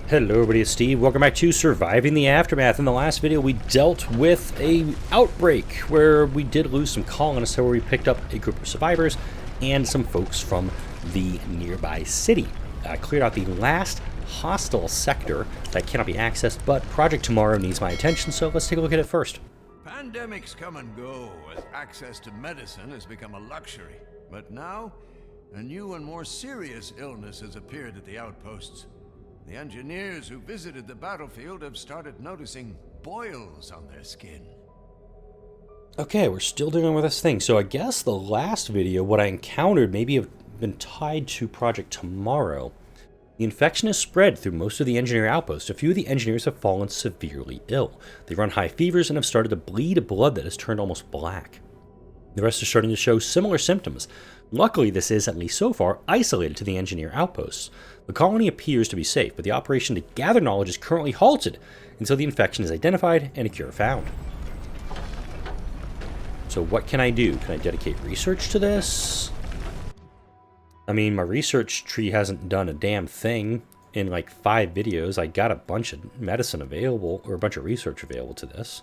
Hello everybody, it's Steve. Welcome back to Surviving the Aftermath. In the last video we dealt with a outbreak where we did lose some colonists, where we picked up a group of survivors and some folks from the nearby city. Cleared out the last hostile sector that cannot be accessed, but Project Tomorrow needs my attention, so let's take a look at it first. Pandemics come and go as access to medicine has become a luxury. But now, a new and more serious illness has appeared at the outposts. The engineers who visited the battlefield have started noticing boils on their skin. Okay, we're still dealing with this thing. So I guess the last video, what I encountered maybe have been tied to Project Tomorrow. The infection has spread through most of the engineer outposts. A few of the engineers have fallen severely ill. They run high fevers and have started to bleed blood that has turned almost black. The rest are starting to show similar symptoms. Luckily, this is, at least so far, isolated to the engineer outposts. The colony appears to be safe, but the operation to gather knowledge is currently halted until the infection is identified and a cure found. So what can I do? Can I dedicate research to this? I mean, my research tree hasn't done a damn thing in like 5 videos. I got a bunch of medicine available, or a bunch of research available to this.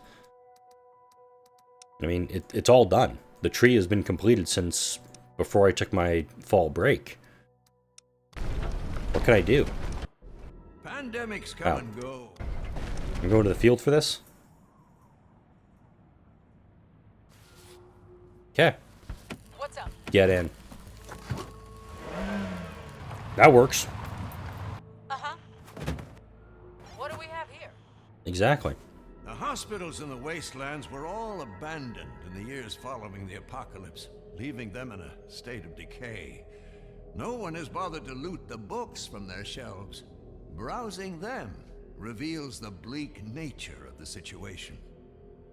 I mean, it's all done. The tree has been completed since before I took my fall break. What can I do? Pandemics come and go. I'm going to the field for this? Okay. What's up? Get in. That works. Uh-huh. What do we have here? Exactly. The hospitals in the wastelands were all abandoned in the years following the apocalypse, leaving them in a state of decay. No one has bothered to loot the books from their shelves. Browsing them reveals the bleak nature of the situation.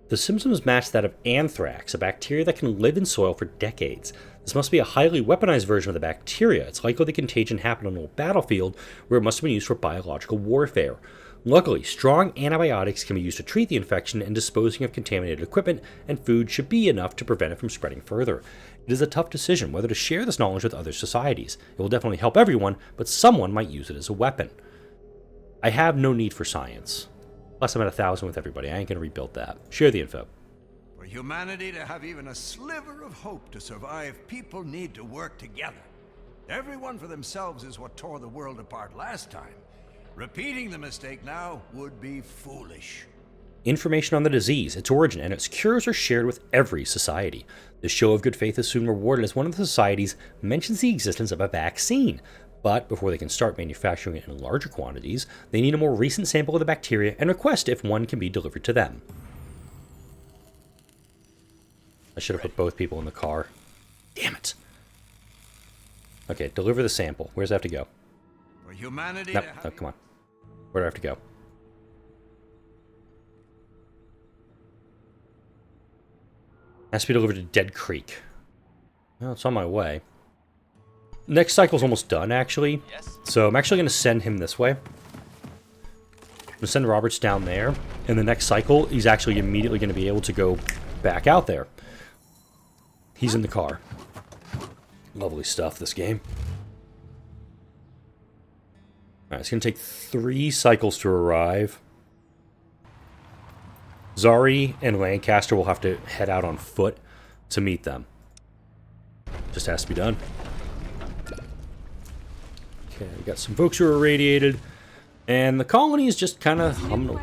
The symptoms match that of anthrax, a bacteria that can live in soil for decades. This must be a highly weaponized version of the bacteria. It's likely the contagion happened on a battlefield where it must have been used for biological warfare. Luckily, strong antibiotics can be used to treat the infection, and disposing of contaminated equipment and food should be enough to prevent it from spreading further. It is a tough decision whether to share this knowledge with other societies. It will definitely help everyone, but someone might use it as a weapon. I have no need for science. Plus, I'm at 1,000 with everybody. I ain't gonna rebuild that. Share the info. For humanity to have even a sliver of hope to survive, people need to work together. Everyone for themselves is what tore the world apart last time. Repeating the mistake now would be foolish. Information on the disease, its origin, and its cures are shared with every society. This show of good faith is soon rewarded as one of the societies mentions the existence of a vaccine. But before they can start manufacturing it in larger quantities, they need a more recent sample of the bacteria and request if one can be delivered to them. I should have put both people in the car. Damn it. Okay, deliver the sample. Where does it have to go? For humanity Nope, no, come on. Where do I have to go? Has to be delivered to Dead Creek. Well, it's on my way. Next cycle's almost done, actually. Yes. So I'm actually going to send him this way. I'm going to send Roberts down there. In the next cycle, he's actually immediately going to be able to go back out there. He's in the car. Lovely stuff, this game. Alright, it's going to take 3 cycles to arrive. Zari and Lancaster will have to head out on foot to meet them. Just has to be done. Okay, we got some folks who are irradiated, and the colony is just kind of humming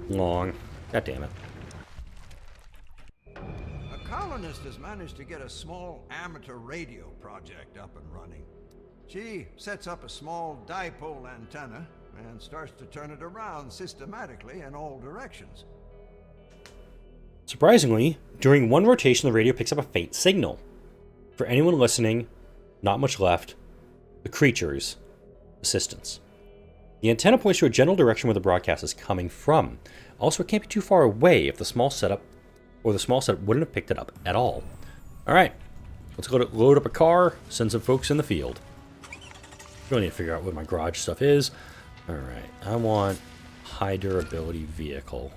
along. God damn it. A colonist has managed to get a small amateur radio project up and running. She sets up a small dipole antenna and starts to turn it around systematically in all directions. Surprisingly, during one rotation, the radio picks up a faint signal. For anyone listening, not much left. The creatures. Assistance. The antenna points to a general direction where the broadcast is coming from. Also, it can't be too far away if the small setup wouldn't have picked it up at all. Alright, let's load up a car, send some folks in the field. Really need to figure out what my garage stuff is. Alright, I want high durability vehicle.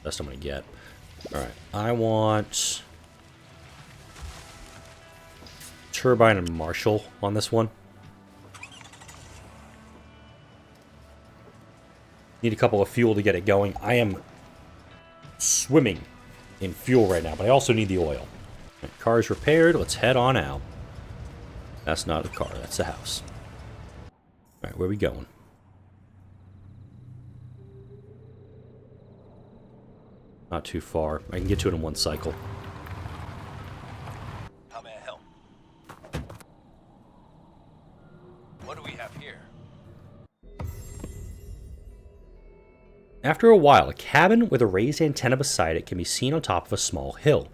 Best I'm going to get. Alright, I want turbine and Marshall on this one. Need a couple of fuel to get it going. I am swimming in fuel right now, but I also need the oil. Right, car is repaired. Let's head on out. That's not a car. That's a house. All right, where are we going? Not too far. I can get to it in one cycle. How may I help? What do we have here? After a while, a cabin with a raised antenna beside it can be seen on top of a small hill.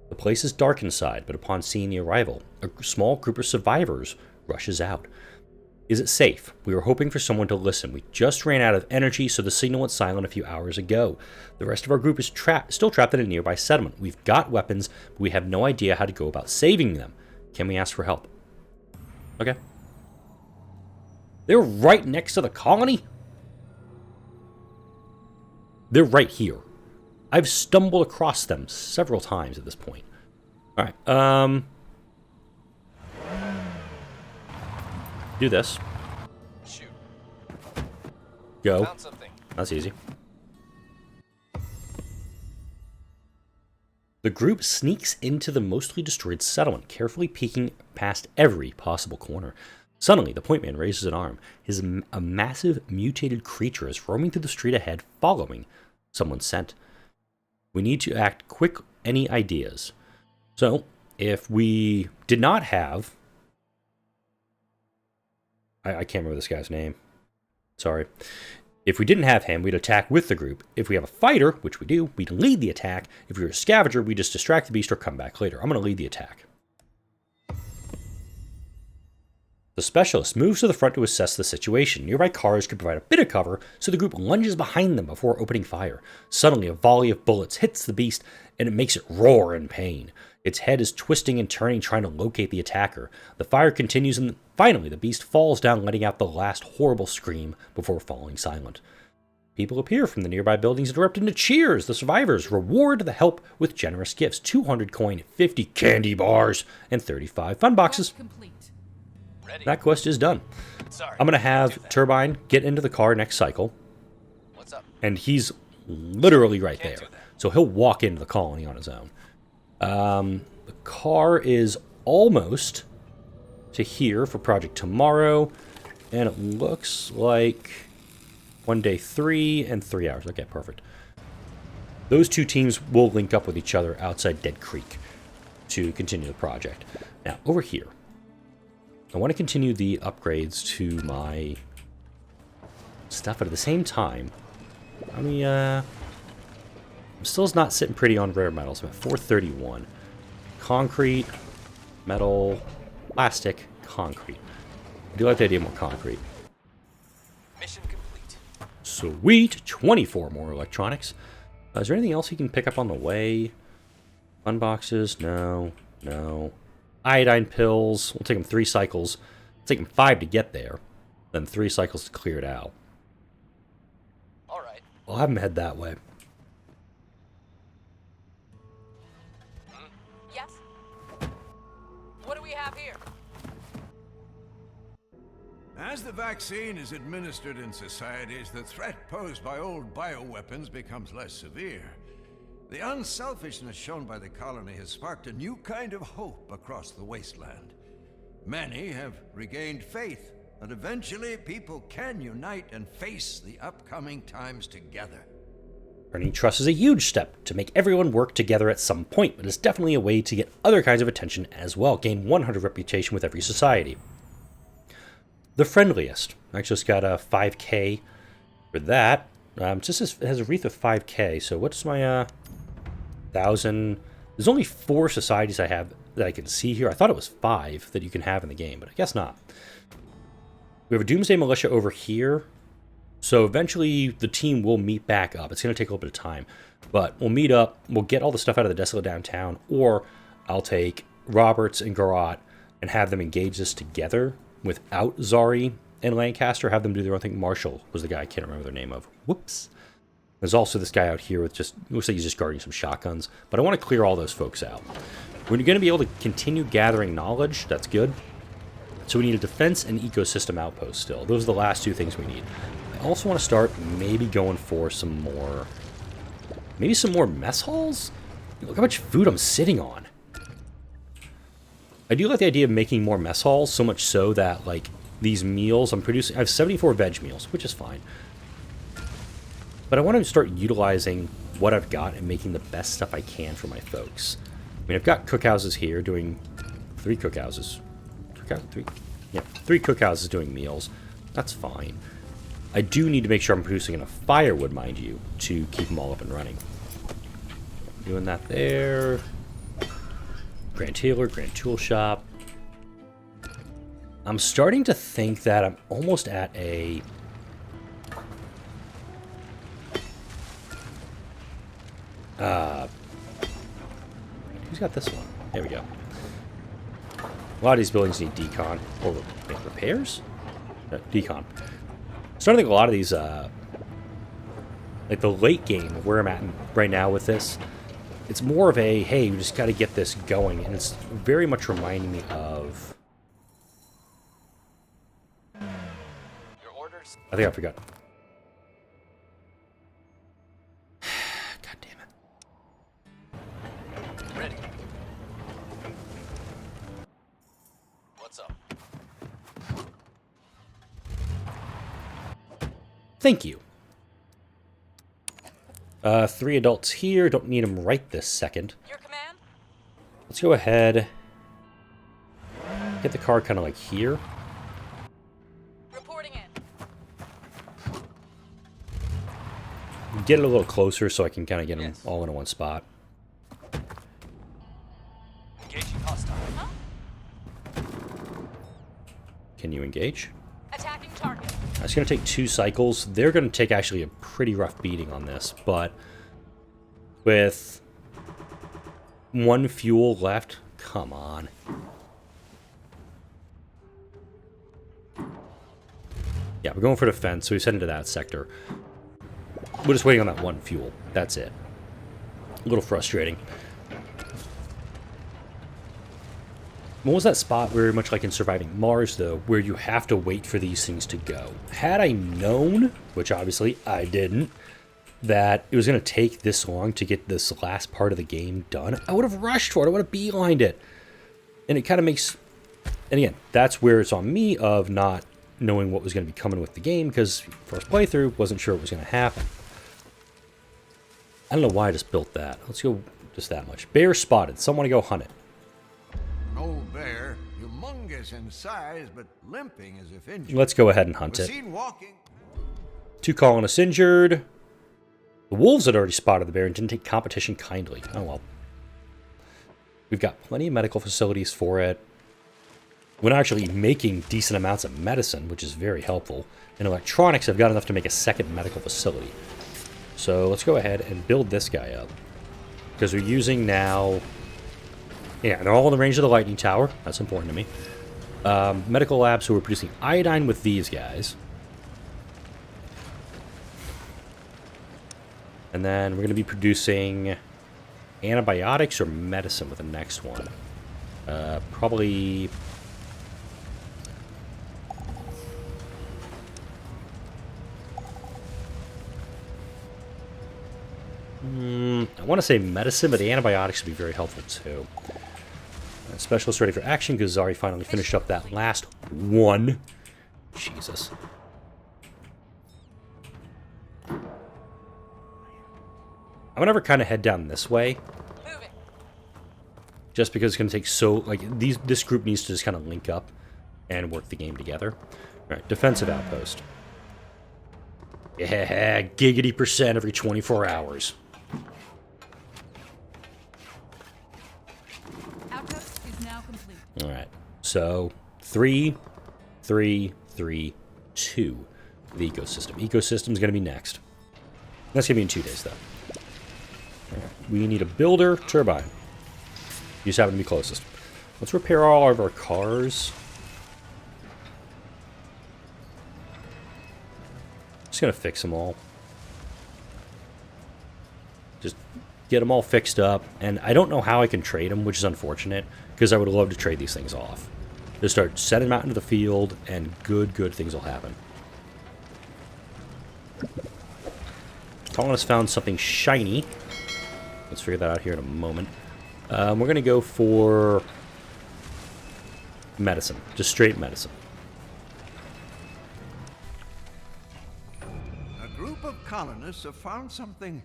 The place is dark inside, but upon seeing the arrival, a small group of survivors rushes out. Is it safe? We were hoping for someone to listen. We just ran out of energy, so the signal went silent a few hours ago. The rest of our group is still trapped in a nearby settlement. We've got weapons, but we have no idea how to go about saving them. Can we ask for help? Okay. They're right next to the colony? They're right here. I've stumbled across them several times at this point. Alright, do this. Shoot. Go. Found something. That's easy. The group sneaks into the mostly destroyed settlement, carefully peeking past every possible corner. Suddenly, the point man raises an arm. A massive, mutated creature is roaming through the street ahead, following someone's scent. We need to act quick. Any ideas? So, if we did not have... I can't remember this guy's name. Sorry. If we didn't have him, we'd attack with the group. If we have a fighter, which we do, we'd lead the attack. If we were a scavenger, we'd just distract the beast or come back later. I'm going to lead the attack. The specialist moves to the front to assess the situation. Nearby cars could provide a bit of cover, so the group lunges behind them before opening fire. Suddenly, a volley of bullets hits the beast, and it makes it roar in pain. Its head is twisting and turning, trying to locate the attacker. The fire continues, and finally, the beast falls down, letting out the last horrible scream before falling silent. People appear from the nearby buildings and erupt into cheers. The survivors reward the help with generous gifts: 200 coin, 50 candy bars, and 35 fun boxes. Ready. That quest is done. Sorry. I'm going to have Turbine get into the car next cycle, What's up? and he's literally right Can't there. do that. So he'll walk into the colony on his own. The car is almost to here for Project Tomorrow, and it looks like 1 day 3 and 3 hours. Okay, perfect. Those two teams will link up with each other outside Dead Creek to continue the project. Now, over here, I want to continue the upgrades to my stuff, but at the same time, I'm still not sitting pretty on rare metals. I'm at 431. Concrete, metal, plastic, concrete. I do like the idea of more concrete. Mission complete. Sweet! 24 more electronics. Is there anything else you can pick up on the way? Fun boxes? No. No. Iodine pills. We'll take them 3 cycles. It'll take them 5 to get there. Then 3 cycles to clear it out. All right. I'll have them head that way. Yes? What do we have here? As the vaccine is administered in societies, the threat posed by old bioweapons becomes less severe. The unselfishness shown by the colony has sparked a new kind of hope across the wasteland. Many have regained faith that eventually people can unite and face the upcoming times together. Earning trust is a huge step to make everyone work together at some point, but it's definitely a way to get other kinds of attention as well. Gain 100 reputation with every society. The friendliest. I just got a 5k for that. Just has a wreath of 5k, so what's my 1,000? There's only 4 societies I have that I can see here. I thought it was 5 that you can have in the game, but I guess not. We have a Doomsday Militia over here. So eventually the team will meet back up. It's going to take a little bit of time, but we'll meet up. We'll get all the stuff out of the desolate downtown, or I'll take Roberts and Garrott and have them engage this together without Zari and Lancaster. Have them do their own thing. Marshall was the guy I can't remember their name of. Whoops. There's also this guy out here with just, looks like he's just guarding some shotguns, but I want to clear all those folks out. We're going to be able to continue gathering knowledge. That's good. So we need a defense and ecosystem outpost still. Those are the last 2 things we need. I also want to start maybe going for some more... Maybe some more mess halls? Look how much food I'm sitting on. I do like the idea of making more mess halls, so much so that, like, these meals I'm producing... I have 74 veg meals, which is fine. But I want to start utilizing what I've got and making the best stuff I can for my folks. I mean, I've got cookhouses here doing... 3 cookhouses. Yeah, 3 cookhouses doing meals. That's fine. I do need to make sure I'm producing enough firewood, mind you, to keep them all up and running. Doing that there. Grand Tailor, Grand Tool Shop. I'm starting to think that I'm almost at a... who's got this one? There we go. A lot of these buildings need decon. Or repairs? No, decon. So I think a lot of these, like the late game, where I'm at right now with this, it's more of a, hey, we just got to get this going. And it's very much reminding me of... Your orders? I think I forgot. God damn it. Ready. What's up? Thank you. 3 adults here. Don't need them right this second. Your command? Let's go ahead. Get the car kind of like here. Reporting in. Get it a little closer so I can kind of get them all into one spot. Engaging hostile. Huh? Can you engage? Attacking target. It's going to take 2 cycles. They're going to take actually a pretty rough beating on this, but with 1 fuel left, come on. Yeah, we're going for defense, so we send into that sector. We're just waiting on that 1 fuel. That's it. A little frustrating. What was that spot very much like in Surviving Mars, though, where you have to wait for these things to go? Had I known, which obviously I didn't, that it was going to take this long to get this last part of the game done, I would have rushed for it. I would have beelined it. And it kind of makes... And again, that's where it's on me of not knowing what was going to be coming with the game, because first playthrough, wasn't sure it was going to happen. I don't know why I just built that. Let's go just that much. Bear spotted. Someone to go hunt it. Old bear, humongous in size, but limping as if injured. Let's go ahead and hunt Was it. seen walking. 2 colonists injured. The wolves had already spotted the bear and didn't take competition kindly. Oh well. We've got plenty of medical facilities for it. We're actually making decent amounts of medicine, which is very helpful. And electronics, I've got enough to make a second medical facility. So let's go ahead and build this guy up. Because we're using now... Yeah, they're all in the range of the lightning tower. That's important to me. Medical labs, so we're producing iodine with these guys. And then we're going to be producing antibiotics or medicine with the next one. Probably... I want to say medicine, but the antibiotics would be very helpful too. Specialist ready for action because Zari finally finished up that last one. Jesus. I'm gonna have kind of head down this way. Moving. Just because it's gonna take so this group needs to just kind of link up and work the game together. Alright, defensive outpost. Yeah, giggity % every 24 hours. Outpost is now complete. Alright, so 3, 3, 3, 2. The ecosystem. Ecosystem's going to be next. That's going to be in 2 days, though. Alright, we need a builder turbine. You just happen to be closest. Let's repair all of our cars. Just going to fix them all. Just get them all fixed up. And I don't know how I can trade them, which is unfortunate, because I would love to trade these things off. Just start setting them out into the field, and good things will happen. Colonists found something shiny. Let's figure that out here in a moment. We're going to go for medicine. Just straight medicine. A group of colonists have found something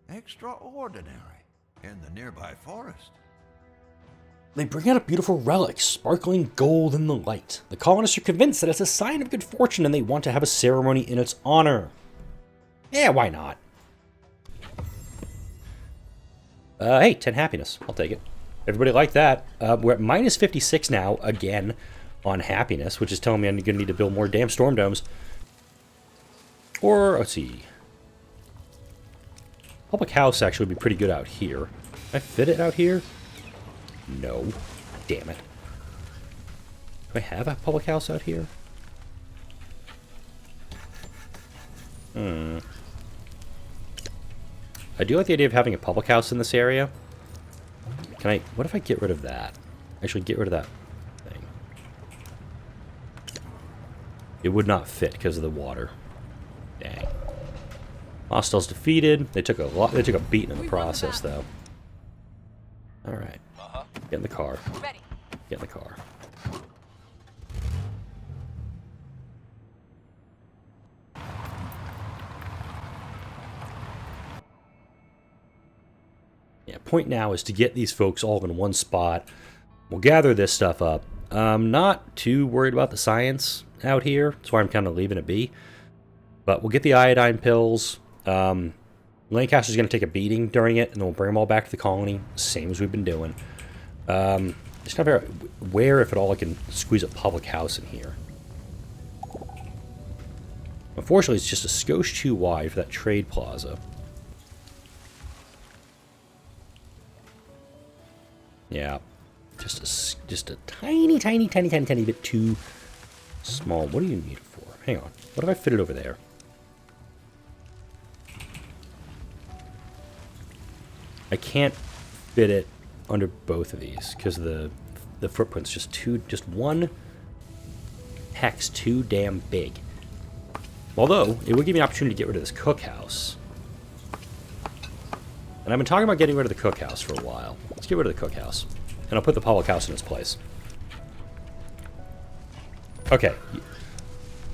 extraordinary in the nearby forest. They bring out a beautiful relic, sparkling gold in the light. The colonists are convinced that it's a sign of good fortune and they want to have a ceremony in its honor. Yeah, why not? Hey, 10 happiness. I'll take it. Everybody like that. We're at minus 56 now, again, on happiness, which is telling me I'm going to need to build more damn storm domes. Or, let's see. Public house actually would be pretty good out here. Can I fit it out here? No. Damn it. Do I have a public house out here? I do like the idea of having a public house in this area. Can I... What if I get rid of that? Actually, get rid of that thing. It would not fit because of the water. Dang. Hostiles defeated. They took a lot. They took a beating in the process, though. All right. Get in the car. Ready. Get in the car. Yeah, point now is to get these folks all in one spot. We'll gather this stuff up. I'm not too worried about the science out here. That's why I'm kind of leaving it be. But we'll get the iodine pills. Lancaster's going to take a beating during it, and then we'll bring them all back to the colony, same as we've been doing. Just kind of figure out where, if at all, I can squeeze a public house in here. Unfortunately, it's just a skosh too wide for that trade plaza. Yeah, just a tiny bit too small. What do you need it for? Hang on. What if I fit it over there? I can't fit it under both of these because the footprint's just one hex too damn big. Although it would give me an opportunity to get rid of this cookhouse. And I've been talking about getting rid of the cookhouse for a while. Let's get rid of the cookhouse. And I'll put the public house in its place. Okay.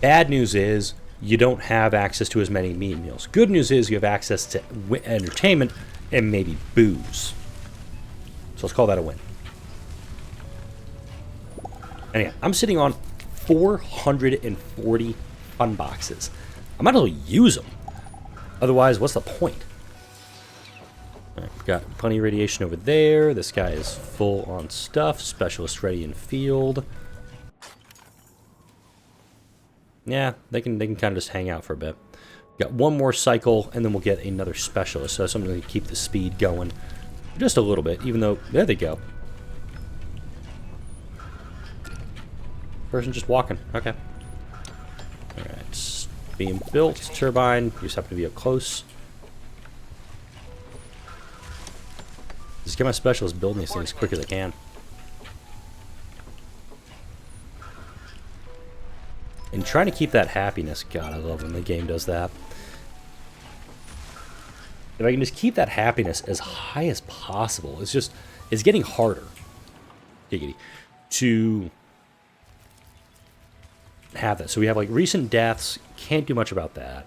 Bad news is you don't have access to as many meat meals. Good news is you have access to entertainment and maybe booze. So let's call that a win. And yeah, I'm sitting on 440 fun boxes. I might as well use them. Otherwise, what's the point? All right, we've got plenty of radiation over there. This guy is full on stuff. Specialist ready in field. Yeah, they can kind of just hang out for a bit. Got one more cycle, and then we'll get another specialist. So something to keep the speed going just a little bit, even though... There they go. Person just walking. Okay. Alright. Being built. Turbine. You just happen to be up close. Just get my specialist building these things as quick as I can. And trying to keep that happiness. God, I love when the game does that. If I can just keep that happiness as high as possible, it's getting harder to have that. So we have like recent deaths, can't do much about that.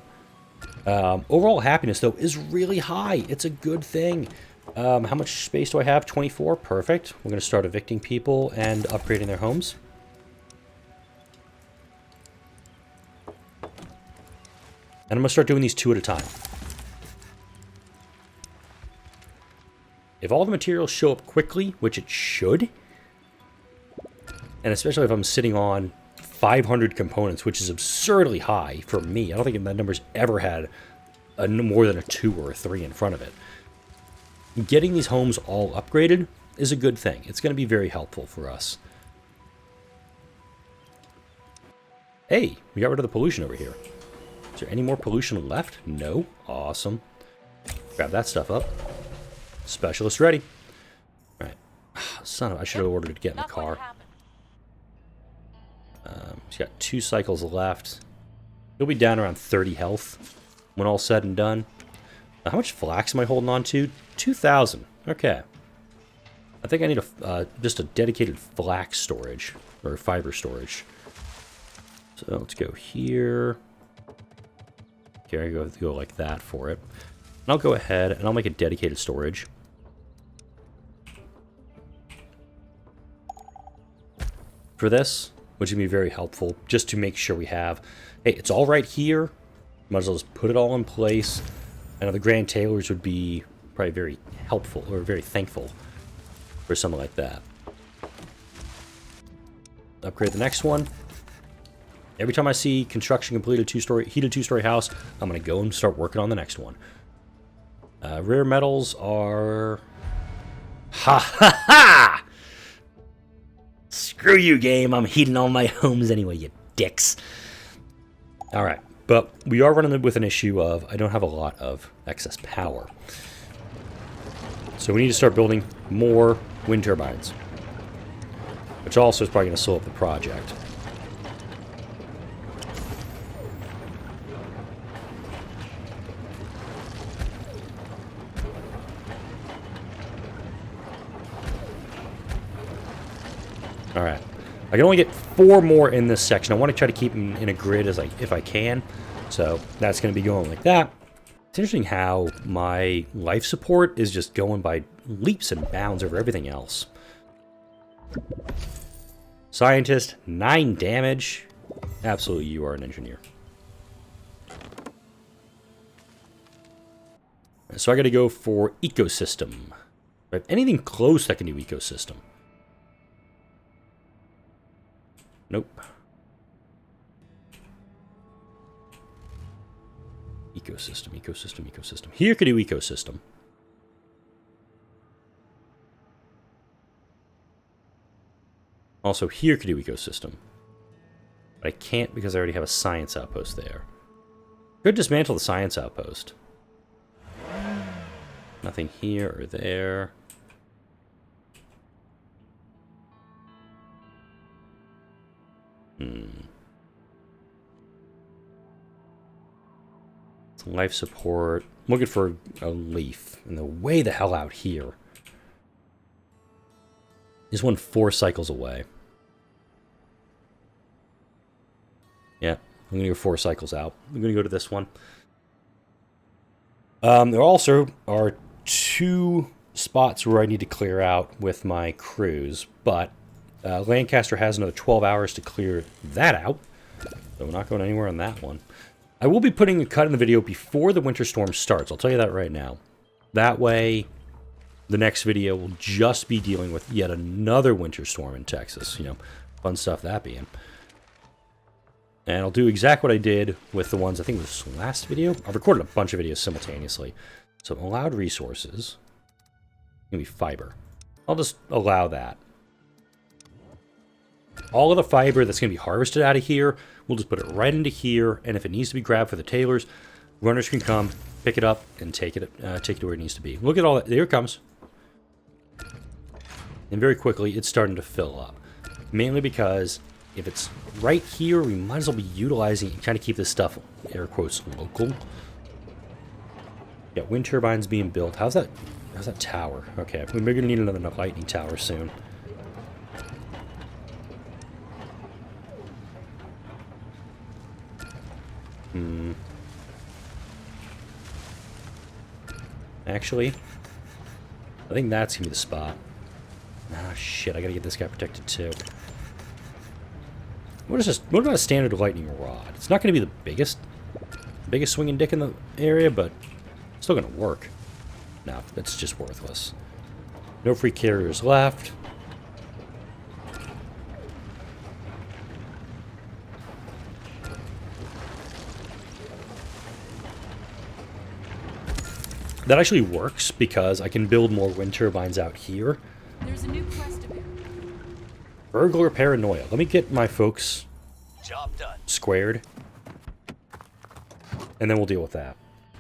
Overall happiness though is really high. It's a good thing. How much space do I have? 24, perfect. We're going to start evicting people and upgrading their homes. And I'm going to start doing these 2 at a time. If all the materials show up quickly, which it should, and especially if I'm sitting on 500 components, which is absurdly high for me. I don't think that number's ever had more than a 2 or a 3 in front of it. Getting these homes all upgraded is a good thing. It's going to be very helpful for us. Hey, we got rid of the pollution over here. Is there any more pollution left? No. Awesome. Grab that stuff up. Specialist ready. Alright. Son of... I should have ordered it to get in the car. He's got 2 cycles left. He'll be down around 30 health when all's said and done. How much flax am I holding on to? 2,000. Okay. I think I need a just a dedicated flax storage, or fiber storage. So let's go here. Okay, I go like that for it. And I'll go ahead and I'll make a dedicated storage. For this, which would be very helpful, just to make sure we have, hey, it's all right here. Might as well just put it all in place. I know the Grand Tailors would be probably very helpful, or very thankful for something like that. Upgrade the next one. Every time I see construction completed heated two-story house, I'm going to go and start working on the next one. Rare metals are... Ha ha ha! Screw you, game. I'm heating all my homes anyway, you dicks. Alright, but we are running with an issue of I don't have a lot of excess power. So we need to start building more wind turbines. Which also is probably going to slow up the project. Alright. I can only get 4 more in this section. I want to try to keep them in a grid as if I can. So that's going to be going like that. It's interesting how my life support is just going by leaps and bounds over everything else. Scientist, 9 damage. Absolutely, you are an engineer. So I got to go for ecosystem. Right? Anything close that can do ecosystem. Nope. Ecosystem. Here could do ecosystem. Also, here could do ecosystem. But I can't because I already have a science outpost there. Could dismantle the science outpost. Nothing here or there. Some life support. I'm looking for a leaf. And the way the hell out here. Is one 4 cycles away. Yeah, I'm going to go 4 cycles out. I'm going to go to this one. There also are 2 spots where I need to clear out with my crews, but Lancaster has another 12 hours to clear that out, so we're not going anywhere on that one. I will be putting a cut in the video before the winter storm starts. I'll tell you that right now. That way, the next video will just be dealing with yet another winter storm in Texas. You know, fun stuff that being. And I'll do exactly what I did with the ones, I think it was last video. I've recorded a bunch of videos simultaneously. So allowed resources. Gonna be fiber. I'll just allow that. All of the fiber that's going to be harvested out of here, we'll just put it right into here, and if it needs to be grabbed for the tailors, runners can come, pick it up, and take it to where it needs to be. Look at all that. There it comes. And very quickly, it's starting to fill up. Mainly because if it's right here, we might as well be utilizing it and trying to keep this stuff, air quotes, local. Yeah, wind turbines being built. How's that tower? Okay, we're going to need another lightning tower soon. Actually, I think that's going to be the spot. Ah, shit, I gotta get this guy protected too. What is this? What about a standard lightning rod? It's not going to be the biggest swinging dick in the area, but it's still going to work. No, that's just worthless. No free carriers left. That actually works because I can build more wind turbines out here. There's a new quest available. Burglar paranoia. Let me get my folks Job done. squared. And then we'll deal with that.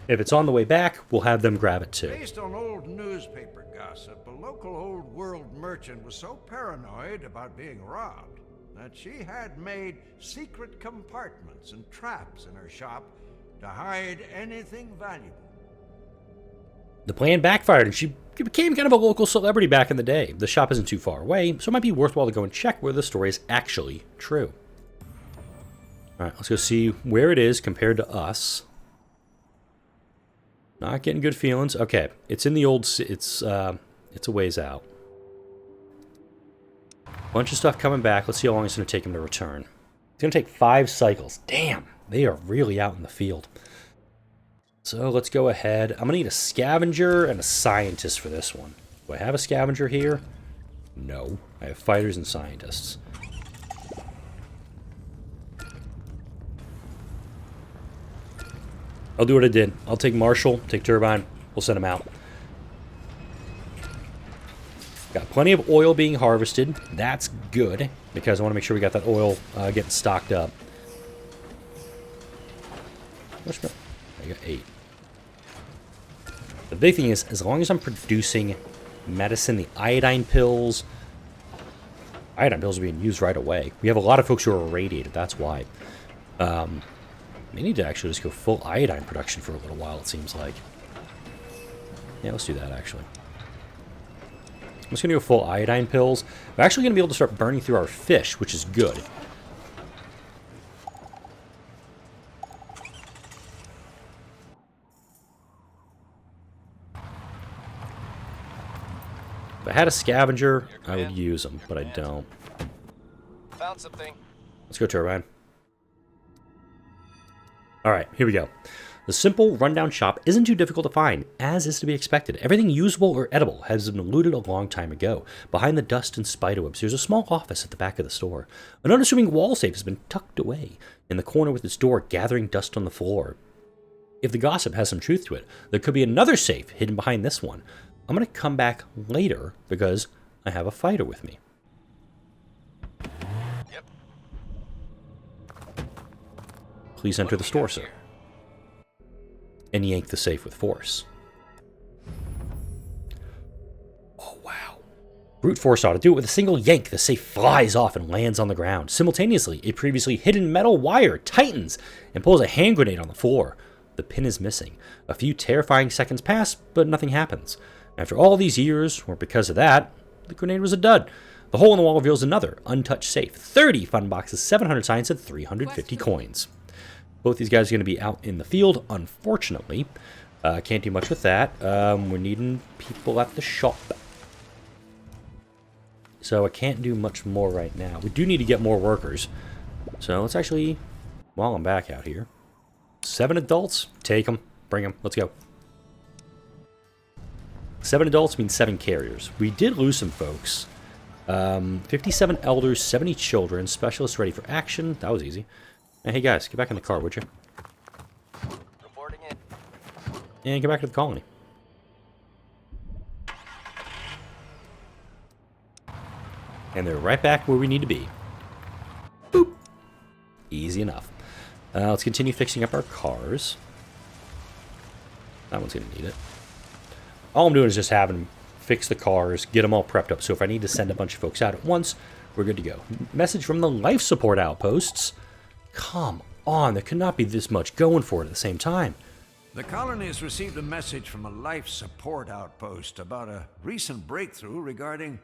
If it's on the way back, we'll have them grab it too. Based on old newspaper gossip, a local old world merchant was so paranoid about being robbed that she had made secret compartments and traps in her shop to hide anything valuable. The plan backfired, and she became kind of a local celebrity back in the day. The shop isn't too far away, so it might be worthwhile to go and check whether the story is actually true. Alright, let's go see where it is compared to us. Not getting good feelings. Okay, it's in the old... It's a ways out. Bunch of stuff coming back. Let's see how long it's going to take him to return. It's going to take 5 cycles. Damn, they are really out in the field. So let's go ahead. I'm going to need a scavenger and a scientist for this one. Do I have a scavenger here? No. I have fighters and scientists. I'll do what I did. I'll take Marshall, take Turbine. We'll send him out. Got plenty of oil being harvested. That's good, because I want to make sure we got that oil getting stocked up. I got 8. The big thing is, as long as I'm producing medicine, the iodine pills are being used right away. We have a lot of folks who are irradiated, that's why. We need to actually just go full iodine production for a little while, it seems like. Yeah, let's do that, actually. I'm just going to go full iodine pills. We're actually going to be able to start burning through our fish, which is good. If I had a scavenger, I would use them, but I don't. Found something. Let's go, Turbine. Alright, here we go. The simple, rundown shop isn't too difficult to find, as is to be expected. Everything usable or edible has been looted a long time ago. Behind the dust and spiderwebs, there's a small office at the back of the store. An unassuming wall safe has been tucked away in the corner with its door gathering dust on the floor. If the gossip has some truth to it, there could be another safe hidden behind this one. I'm going to come back later because I have a fighter with me. Yep. Please enter the store, sir. And yank the safe with force. Oh, wow. Brute force ought to do it with a single yank. The safe flies off and lands on the ground. Simultaneously, a previously hidden metal wire tightens and pulls a hand grenade on the floor. The pin is missing. A few terrifying seconds pass, but nothing happens. After all these years, or because of that, the grenade was a dud. The hole in the wall reveals another untouched safe. 30 fun boxes, 700 science, and 350 coins. Both these guys are going to be out in the field, unfortunately. Can't do much with that. We're needing people at the shop. So I can't do much more right now. We do need to get more workers. So let's actually, while I'm back out here, 7 adults, take them, bring them, let's go. 7 adults means 7 carriers. We did lose some folks. 57 elders, 70 children, specialists ready for action. That was easy. Hey guys, get back in the car, would you? Reporting in. And get back to the colony. And they're right back where we need to be. Boop. Easy enough. Let's continue fixing up our cars. That one's going to need it. All I'm doing is just having them fix the cars, get them all prepped up. So if I need to send a bunch of folks out at once, we're good to go. Message from the life support outposts. Come on, there could not be this much going for it at the same time. The colony has received a message from a life support outpost about a recent breakthrough regarding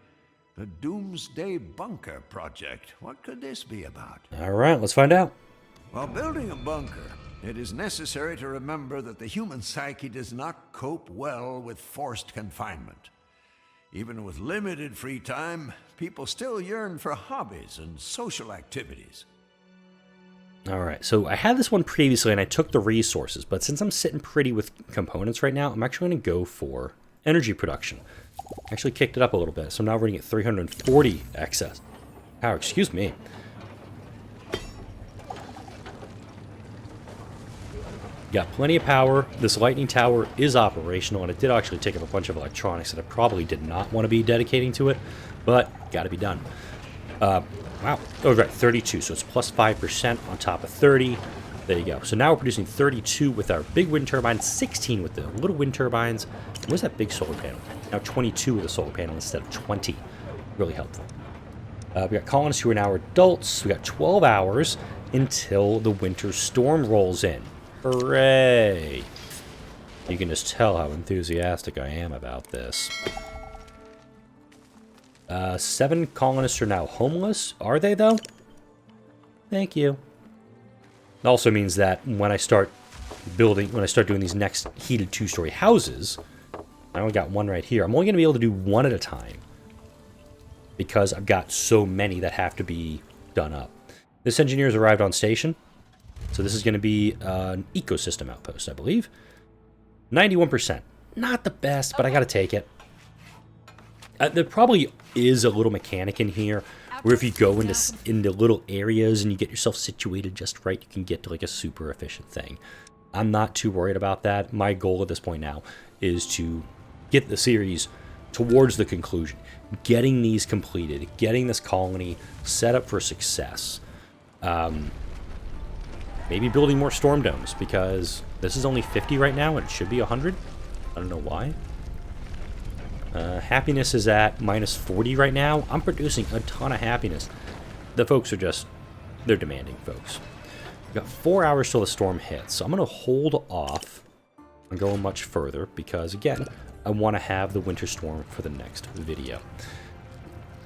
the Doomsday Bunker project. What could this be about? All right, let's find out. While building a bunker, it is necessary to remember that the human psyche does not cope well with forced confinement. Even with limited free time, people still yearn for hobbies and social activities. Alright, so I had this one previously and I took the resources, but since I'm sitting pretty with components right now, I'm actually going to go for energy production. Actually kicked it up a little bit, so now we're going to get 340 excess power, excuse me. Got plenty of power. This lightning tower is operational, and it did actually take up a bunch of electronics that I probably did not want to be dedicating to it, but got to be done. Wow. Oh, right, 32, so it's plus 5% on top of 30. There you go. So now we're producing 32 with our big wind turbines, 16 with the little wind turbines. Where's that big solar panel? Now 22 with a solar panel instead of 20. Really helpful. We got colonists who are now adults. We got 12 hours until the winter storm rolls in. Hooray! You can just tell how enthusiastic I am about this. 7 colonists are now homeless. Are they, though? Thank you. It also means that when I start doing these next heated 2-story houses, I only got 1 right here. I'm only going to be able to do 1 at a time because I've got so many that have to be done up. This engineer's arrived on station, so this is going to be an ecosystem outpost, I believe. 91%. Not the best, but I got to take it. There probably is a little mechanic in here where if you go into little areas and you get yourself situated just right, you can get to like a super efficient thing. I'm not too worried about that. My goal at this point now is to get the series towards the conclusion. Getting these completed, getting this colony set up for success. Maybe building more storm domes, because this is only 50 right now and it should be 100. I don't know why. Happiness is at minus 40 right now. I'm producing a ton of happiness. The folks are just, they're demanding, folks. We've got 4 hours till the storm hits, so I'm going to hold off on going much further because, again, I want to have the winter storm for the next video.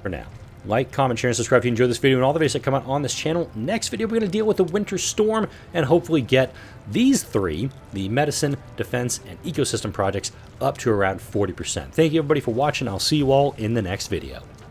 For now, like, comment, share, and subscribe if you enjoyed this video and all the videos that come out on this channel. Next video, we're going to deal with the winter storm and hopefully get these 3, the medicine, defense, and ecosystem projects, up to around 40%. Thank you, everybody, for watching. I'll see you all in the next video.